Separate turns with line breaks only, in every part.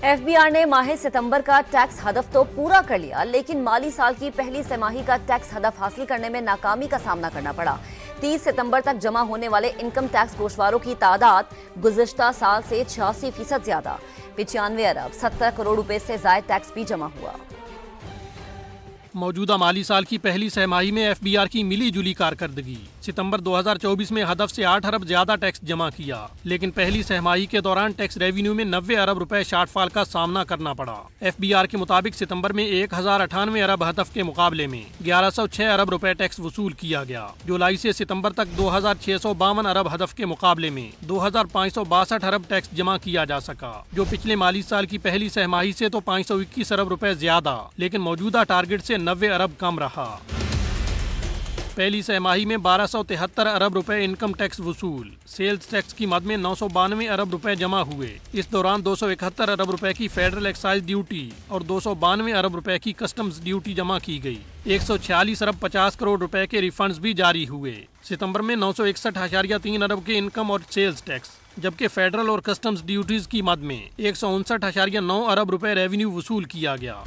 FBR ने माह सितंबर का टैक्स हदफ तो पूरा कर लिया, लेकिन माली साल की पहली तिमाही का टैक्स हदफ हासिल करने में नाकामी का सामना करना पड़ा। 30 सितंबर तक जमा होने वाले इनकम टैक्स गोशवारों की तादाद गुज़िश्ता साल से 86% ज्यादा 95 अरब 70 करोड़ रुपए से ज्यादा टैक्स भी जमा हुआ।
मौजूदा माली साल की पहली छमाही में एफबीआर की मिली जुली कारकर्दगी। सितंबर 2024 में हदफ से 8 अरब ज्यादा टैक्स जमा किया, लेकिन पहली छमाही के दौरान टैक्स रेवेन्यू में 90 अरब रुपए शॉर्टफॉल का सामना करना पड़ा। एफबीआर के मुताबिक सितंबर में 1098 अरब हदफ के मुकाबले में 1106 अरब रुपए टैक्स वसूल किया गया। जुलाई से सितंबर तक 2652 अरब हदफ के मुकाबले में 2562 अरब टैक्स जमा किया जा सका, जो पिछले माली साल की पहली छमाही से तो 521 अरब रुपए ज्यादा, लेकिन मौजूदा टारगेट से 90 अरब कम रहा। पहली छमाही में 1273 अरब रुपए इनकम टैक्स वसूल, सेल्स टैक्स की मद में 992 अरब रुपए जमा हुए। इस दौरान 271 अरब रुपए की फेडरल एक्साइज ड्यूटी और 292 अरब रुपए की कस्टम्स ड्यूटी जमा की गई। 146 अरब 50 करोड़ रुपए के रिफंड्स भी जारी हुए। सितंबर में 961.3 अरब के इनकम और सेल्स टैक्स, जबकि फेडरल और कस्टम्स ड्यूटीज की मद में 159.9 अरब रुपए रेवेन्यू वसूल किया गया।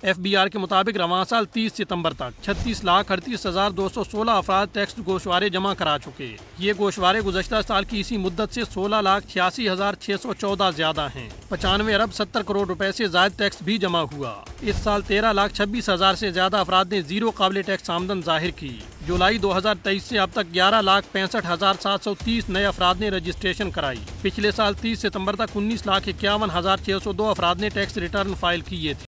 एफबीआर के मुताबिक रवां साल 30 सितंबर तक 36,38,216 अफराद टैक्स गोशवारे जमा करा चुके। ये गोशवारे गुज़श्ता साल की इसी मुद्दत से 16,86,614 ज्यादा हैं। 95 अरब 70 करोड़ रुपए से ज्यादा टैक्स भी जमा हुआ। इस साल 13,26,000 से ज्यादा अफराद ने जीरो काबिल टैक्स आमदन जाहिर की। जुलाई 2023 से अब तक 11,65,730 नए अफराद ने रजिस्ट्रेशन कराई। पिछले साल 30 सितंबर तक 19,51,602 अफराद ने टैक्स रिटर्न फाइल किए थे।